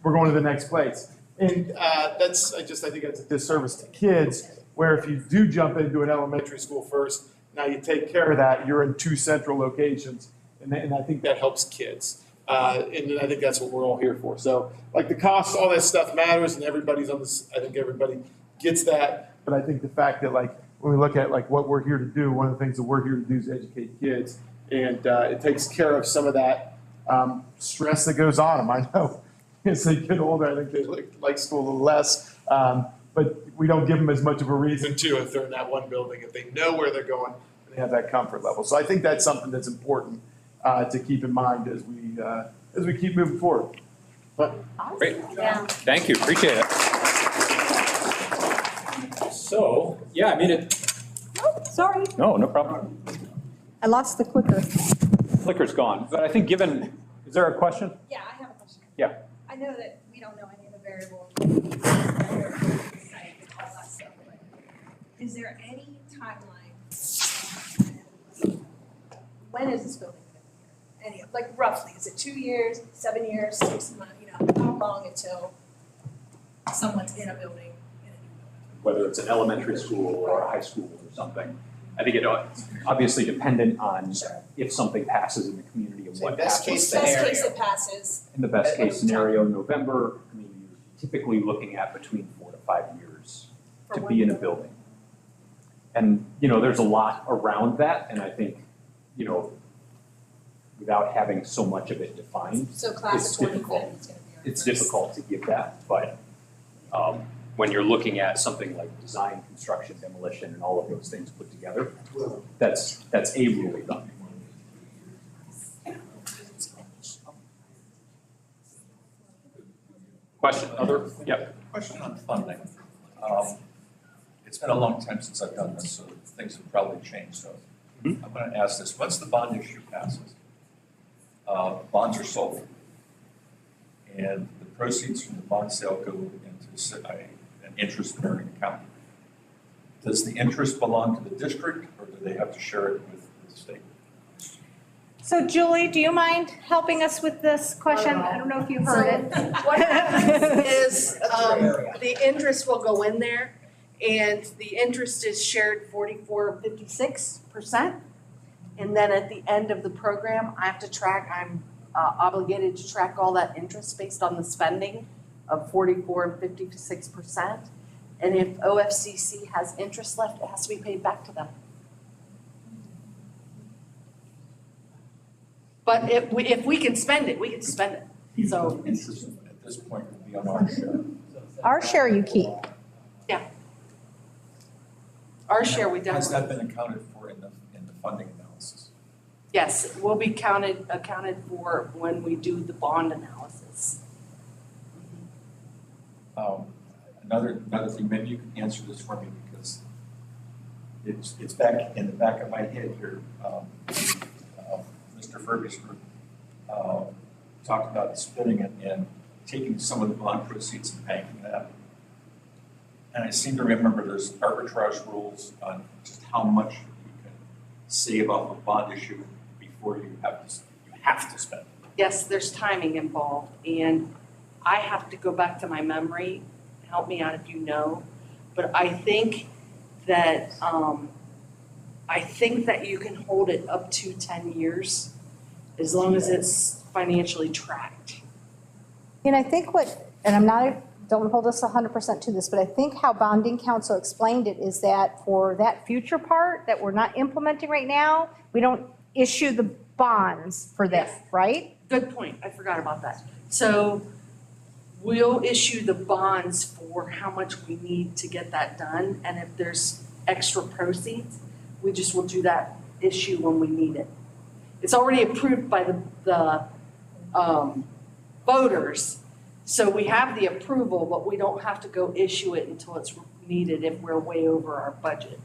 we're going to the next place. And I think that's a disservice to kids, where if you do jump into an elementary school first, now you take care of that, you're in 2 central locations, and I think that helps kids. And I think that's what we're all here for. So, like the cost, all that stuff matters, and everybody's on this. I think everybody gets that. But I think the fact that, like, when we look at like what we're here to do, one of the things that we're here to do is educate kids, and it takes care of some of that stress that goes on them. I know as they get older, I think they like school a little less, but we don't give them as much of a reason to if they're in that one building, if they know where they're going and they have that comfort level. So I think that's something that's important to keep in mind as we keep moving forward. But Great. Yeah. Thank you, appreciate it. So, yeah, I mean, Sorry, no problem. I lost the clicker. Clicker's gone, but I think given, is there a question? Yeah, I have a question. Yeah. I know that we don't know any of the variables. Is there any timeline? When is this building going to be here? Like roughly, is it 2 years, 7 years, 6 months, how long until someone's in a building? Whether it's an elementary school or a high school or something. I think it obviously dependent on if something passes in the community and what best happens. case Best scenario. case it passes. In the best case scenario, November, I mean, you're typically looking at between 4 to 5 years to be in a building. And, there's a lot around that, and I think, without having so much of it defined, So class it's of 2050 difficult. is going to be our It's first. difficult to give that, but when you're looking at something like design, construction, demolition, and all of those things put together, that's a rule of thumb. Question, other, yeah. Question on funding. It's been a long time since I've done this, so things have probably changed, so I'm gonna ask this, once the bond issue passes, bonds are sold, and the proceeds from the bond sale go into an interest-bearing account. Does the interest belong to the district, or do they have to share it with the state? So Julie, do you mind helping us with this question? I don't know if you heard it. What happens is, the interest will go in there, and the interest is shared 56%. And then at the end of the program, I'm obligated to track all that interest based on the spending of 44 and 56%. And if OFCC has interest left, it has to be paid back to them. But if we can spend it, we can spend it. So Interest at this point would be on our share. Our share you keep. our share, we Has definitely, that been accounted for in the funding analysis? yes, will be accounted for when we do the bond analysis. Another thing, maybe you can answer this for me because it's back in the back of my head here. Mr. Furby's group talked about splitting it and taking some of the bond proceeds and banking that. And I seem to remember there's arbitrage rules on just how much you can save off a bond issue before you have to spend. Yes, there's timing involved, and I have to go back to my memory, help me out if you know, but I think that you can hold it up to 10 years as long as it's financially tracked. And I think don't hold us 100% to this, but I think how bonding council explained it is that for that future part that we're not implementing right now, we don't issue the bonds for that, Yes. right? Good point, I forgot about that. So we'll issue the bonds for how much we need to get that done, and if there's extra proceeds, we just will do that issue when we need it. It's already approved by the voters, so we have the approval, but we don't have to go issue it until it's needed if we're way over our budget.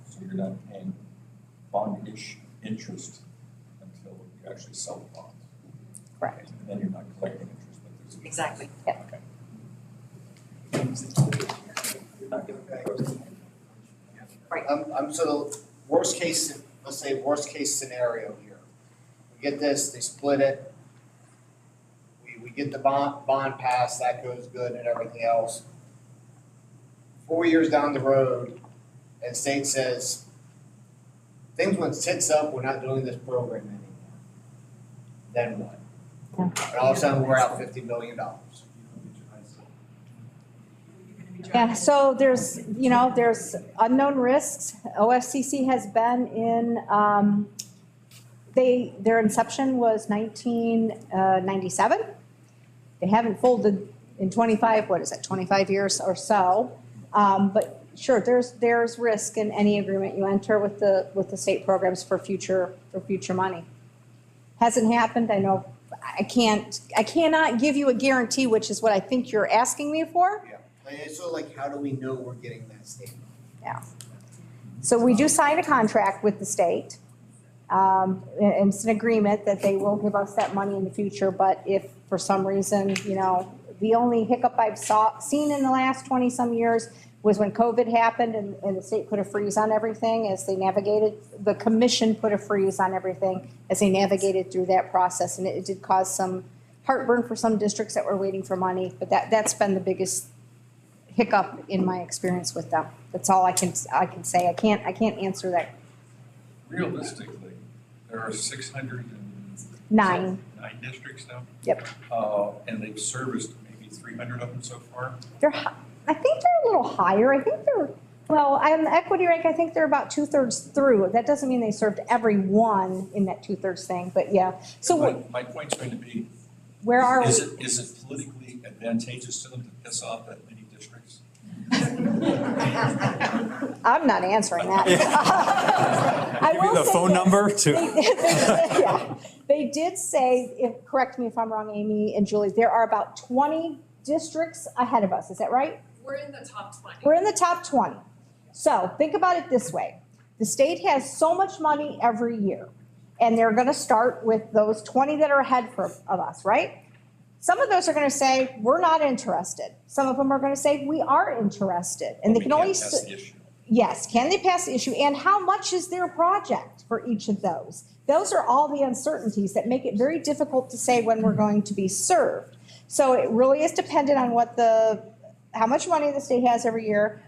So you're not paying bond interest until you actually sell the bonds. Correct. And then you're not collecting interest, but there's. Exactly. Yeah. So the worst case, let's say worst case scenario here. We get this, they split it. We get the bond passed, that goes good and everything else. 4 years down the road, and state says, things went tits up, we're not doing this program anymore. Then what? And all of a sudden, we're out $50 million. Yeah, so there's unknown risks. OFCC has been in, their inception was 1997. They haven't folded in 25 years or so. But sure, there's risk in any agreement you enter with the state programs for future money. Hasn't happened, I know, I cannot give you a guarantee, which is what I think you're asking me for. Yeah. So like, how do we know we're getting that statement? Yeah. So we do sign a contract with the state. And it's an agreement that they will give us that money in the future, but if for some reason, the only hiccup I've seen in the last 20-some years was when COVID happened and the state put a freeze on everything as they navigated, the commission put a freeze on everything as they navigated through that process. And it did cause some heartburn for some districts that were waiting for money, but that's been the biggest hiccup in my experience with them. That's all I can say. I can't answer that. Realistically, there are 609 9. districts now. Yep. And they've serviced maybe 300 of them so far. I think they're a little higher. I think on the equity rank, I think they're about 2/3 through. That doesn't mean they served every one in that 2/3 thing, but yeah. So My point's going to be, where are we? is it politically advantageous to them to piss off that many districts? I'm not answering that. Give me the phone number to. They did say, correct me if I'm wrong, Amy and Julie, there are about 20 districts ahead of us. Is that right? We're in the top 20. We're in the top 20. So think about it this way. The state has so much money every year, and they're going to start with those 20 that are ahead of us, right? Some of those are going to say, we're not interested. Some of them are going to say, we are interested. And they can only. Pass the issue. Yes, can they pass the issue? And how much is their project for each of those? Those are all the uncertainties that make it very difficult to say when we're going to be served. So it really is dependent on how much money the state has every year,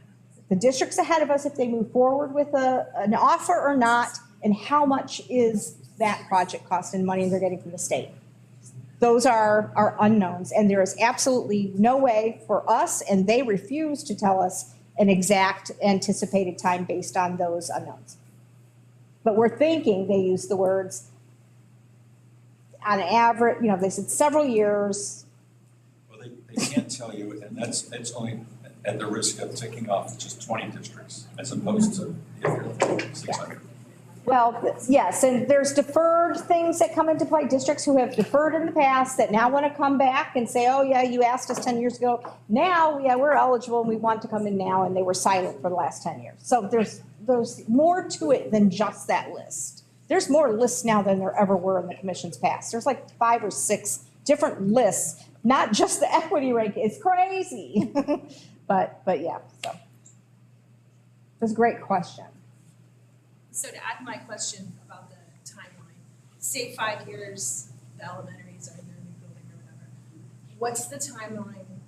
the districts ahead of us if they move forward with an offer or not, and how much is that project cost in money they're getting from the state. Those are unknowns, and there is absolutely no way for us, and they refuse to tell us an exact anticipated time based on those unknowns. But we're thinking they use the words, on average, you know, they said several years. Well, they can't tell you, and it's only at the risk of ticking off just 20 districts as opposed to if you're 600. Well, yes, and there's deferred things that come into play, districts who have deferred in the past that now want to come back and say, oh, yeah, you asked us 10 years ago. Now, yeah, we're eligible and we want to come in now, and they were silent for the last 10 years. So there's more to it than just that list. There's more lists now than there ever were in the commission's past. There's like 5 or 6 different lists, not just the equity ranking. It's crazy. But yeah, so. That's a great question. So to add my question about the timeline, say 5 years, the elementaries are in their new building or whatever. What's the timeline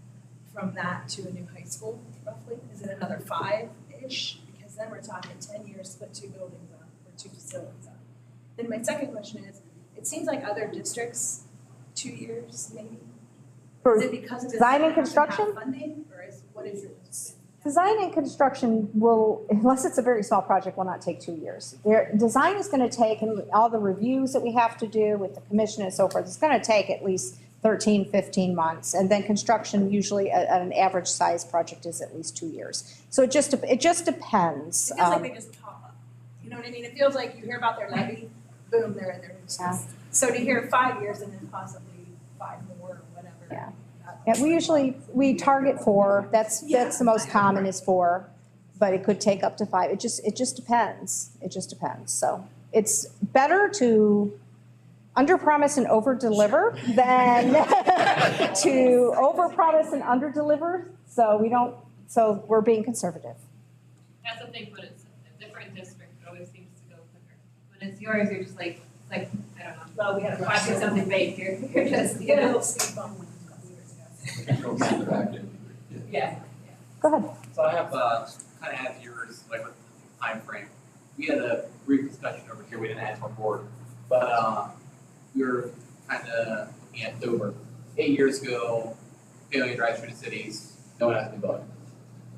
from that to a new high school roughly? Is it another 5-ish? Because then we're talking 10 years to put 2 buildings up or 2 facilities up. Then my second question is, it seems like other districts, 2 years maybe? For Is it because of design and doesn't have construction? funding, or what is it? Design and construction will, unless it's a very small project, will not take 2 years. Design is going to take, and all the reviews that we have to do with the commission and so forth, it's going to take at least 13, 15 months. And then construction, usually at an average size project, is at least 2 years. So it just depends. It feels like they just pop up. You know what I mean? It feels like you hear about their levy, boom, they're in their new schools. So to hear 5 years and then possibly 5 more or whatever. Yeah. Yeah, we target 4. That's the most common is 4, but it could take up to 5. It just depends. It just depends. So it's better to underpromise and overdeliver than to overpromise and underdeliver. So we're being conservative. That's the thing, but it's a different district, it always seems to go quicker. When it's yours, you're just like, I don't know. Well, we had a Watching something big here, you're just, you know. Yeah. Go ahead. So I have, kind of as yours, like with the time frame. We had a brief discussion over here, we didn't add to our board, but, we were kind of looking at Dover. 8 years ago, Failing drives through the cities, no one has to be building.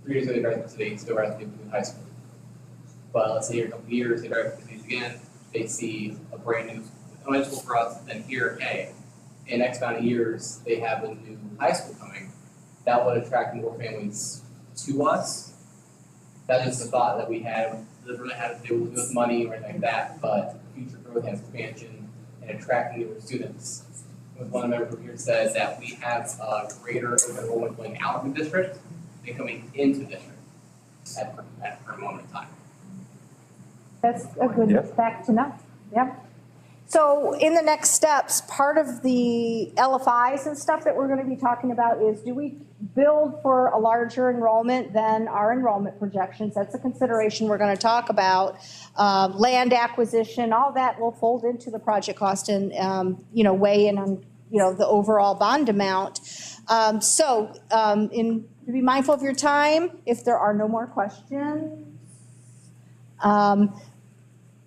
3 years ago, they drive through the cities, Dover has to be high school. But let's say here in a couple of years, they drive through the cities again, they see a brand new elementary school for us, then here, hey, in X amount of years, they have a new high school coming. That would attract more families to us. That's just a thought that we had. It doesn't really have to do with money or anything like that, but future growth and expansion and attracting newer students. One of the members here says that we have a greater enrollment going out of the district than coming into the district at per moment in time. That's a good fact to know. Yeah. So in the next steps, part of the LFIs and stuff that we're going to be talking about is, do we build for a larger enrollment than our enrollment projections? That's a consideration we're going to talk about. Land acquisition, all that will fold into the project cost and, weigh in on, the overall bond amount. To be mindful of your time, if there are no more questions.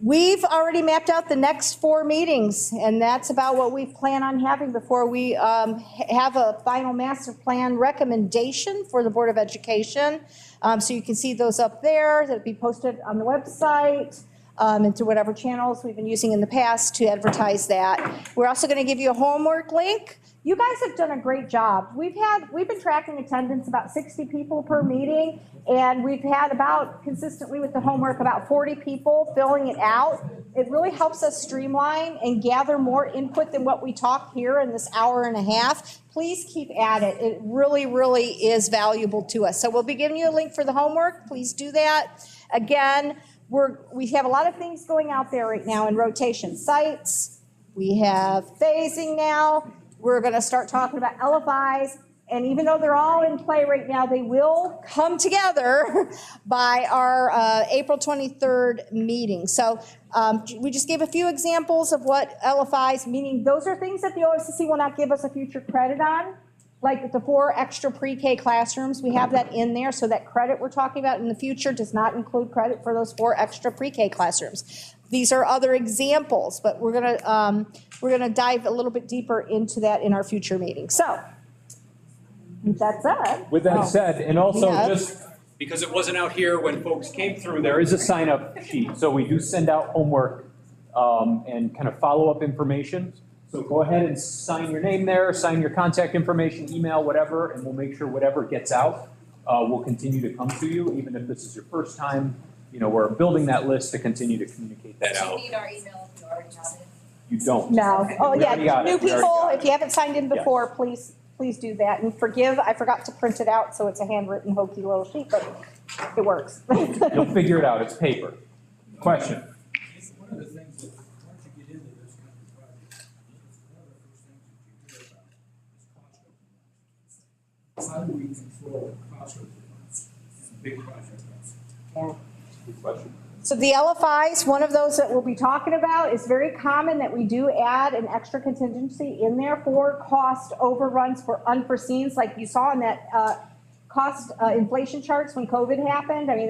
We've already mapped out the next 4 meetings, and that's about what we plan on having before we have a final master plan recommendation for the Board of Education. So you can see those up there. That'll be posted on the website and through whatever channels we've been using in the past to advertise that. We're also going to give you a homework link. You guys have done a great job. We've been tracking attendance about 60 people per meeting, and we've had about, consistently with the homework, about 40 people filling it out. It really helps us streamline and gather more input than what we talk here in this hour and a half. Please keep at it. It really, really is valuable to us. So we'll be giving you a link for the homework. Please do that. Again, we have a lot of things going out there right now in rotation. Sites, we have phasing now. We're going to start talking about LFIs, and even though they're all in play right now, they will come together by our April 23rd meeting. So we just gave a few examples of what LFIs, meaning those are things that the OFCC will not give us a future credit on, like the 4 extra pre-K classrooms. We have that in there, so that credit we're talking about in the future does not include credit for those 4 extra pre-K classrooms. These are other examples, but we're gonna dive a little bit deeper into that in our future meeting. So, with that said. With that said, and also just because it wasn't out here when folks came through, there is a sign-up sheet. So we do send out homework and kind of follow-up information. So go ahead and sign your name there, sign your contact information, email, whatever, and we'll make sure whatever gets out will continue to come to you, even if this is your first time. You know, we're building that list to continue to communicate that out. Do you need our email if you already have it? You don't. No. Oh, We already yeah, got it. new We already people, got it. if you haven't signed in before, please do that. And forgive, I forgot to print it out, so it's a handwritten hokey little sheet, but it works. You'll figure it out. It's paper. Question? One of the things that, once you get into this kind of project, one of the first things that you hear about is cost overruns. How do we control cost overruns in a big project like this? Good question. So the LFIs, one of those that we'll be talking about, is very common that we do add an extra contingency in there for cost overruns for unforeseens, like you saw in that cost inflation charts when COVID happened. I mean,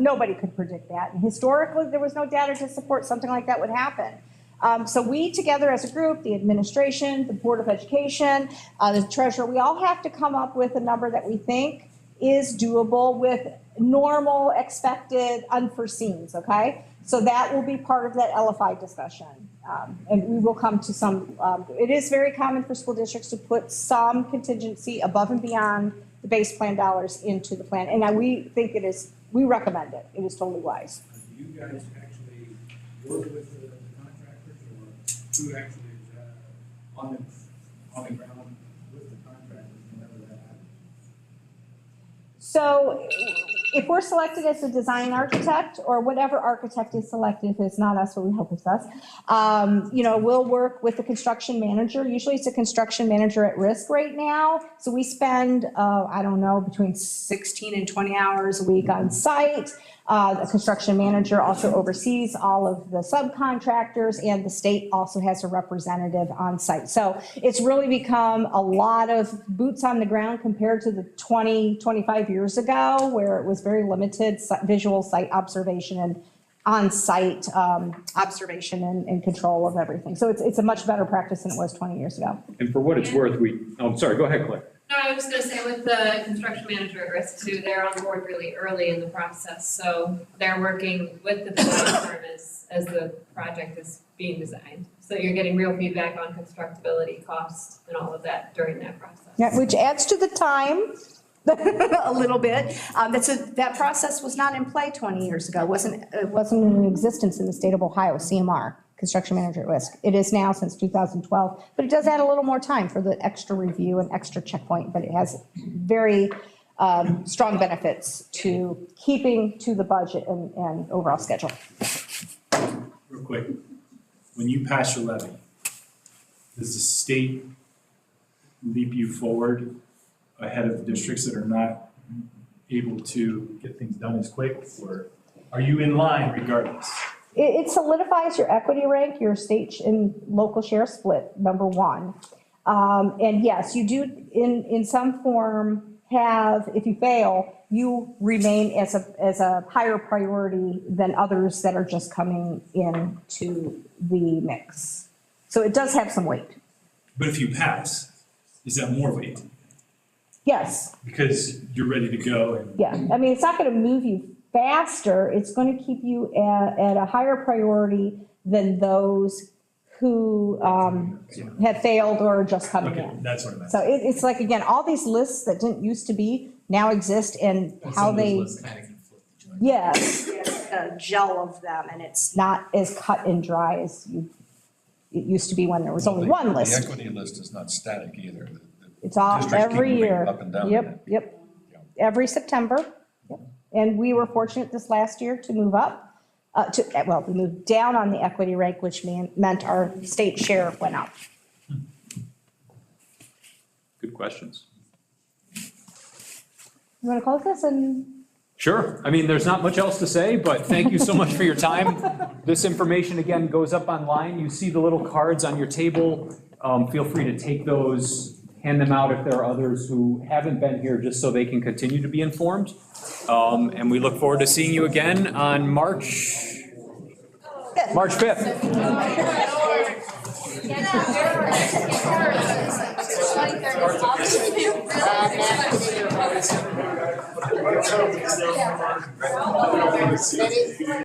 nobody could predict that. And historically, there was no data to support something like that would happen. So we together as a group, the administration, the Board of Education, the treasurer, we all have to come up with a number that we think is doable with normal, expected, unforeseens, okay? So that will be part of that LFI discussion. And we will come to some, it is very common for school districts to put some contingency above and beyond the base plan dollars into the plan. And we think we recommend it. It is totally wise. Do you guys actually work with the contractors, or who actually is on the ground with the contractors whenever that happens? So if we're selected as a design architect, or whatever architect is selected, if it's not us, but we hope it's us, we'll work with the construction manager. Usually it's a construction manager at risk right now. So we spend, between 16 and 20 hours a week on site. The construction manager also oversees all of the subcontractors, and the state also has a representative on site. So it's really become a lot of boots on the ground compared to the 25 years ago, where it was very limited visual site observation and on-site observation and control of everything. So it's a much better practice than it was 20 years ago. And for what it's worth, sorry, go ahead, Claire. No, I was just gonna say with the construction manager at risk too, they're on board really early in the process. So they're working with the design firm as the project is being designed. So you're getting real feedback on constructability, cost, and all of that during that process. Yeah, which adds to the time a little bit. That process was not in play 20 years ago. It wasn't in existence in the state of Ohio, CMR, construction manager at risk. It is now since 2012, but it does add a little more time for the extra review and extra checkpoint, but it has very strong benefits to keeping to the budget and overall schedule. Real quick, when you pass your levy, does the state leap you forward ahead of districts that are not able to get things done as quick, or are you in line regardless? It solidifies your equity rank, your state and local share split, number one. And yes, you do in some form have, if you fail, you remain as a higher priority than others that are just coming into the mix. So it does have some weight. But if you pass, is that more weight? Yes. Because you're ready to go and. Yeah, I mean, it's not going to move you faster. It's going to keep you at a higher priority than those who have failed or are just coming in. That's what I meant. So it's like, again, all these lists that didn't used to be now exist, and how they, yes, a gel of them, and it's not as cut and dry as it used to be when there was only one list. The equity list is not static either. It's all Districts keep every moving year. up and down. Yep. Every September. Yep. And we were fortunate this last year to move up, we moved down on the equity rank, which meant our state share went up. Good questions. You want to close this and? Sure. I mean, there's not much else to say, but thank you so much for your time. This information, again, goes up online. You see the little cards on your table. Feel free to take those, hand them out if there are others who haven't been here, just so they can continue to be informed. And we look forward to seeing you again on March 5th.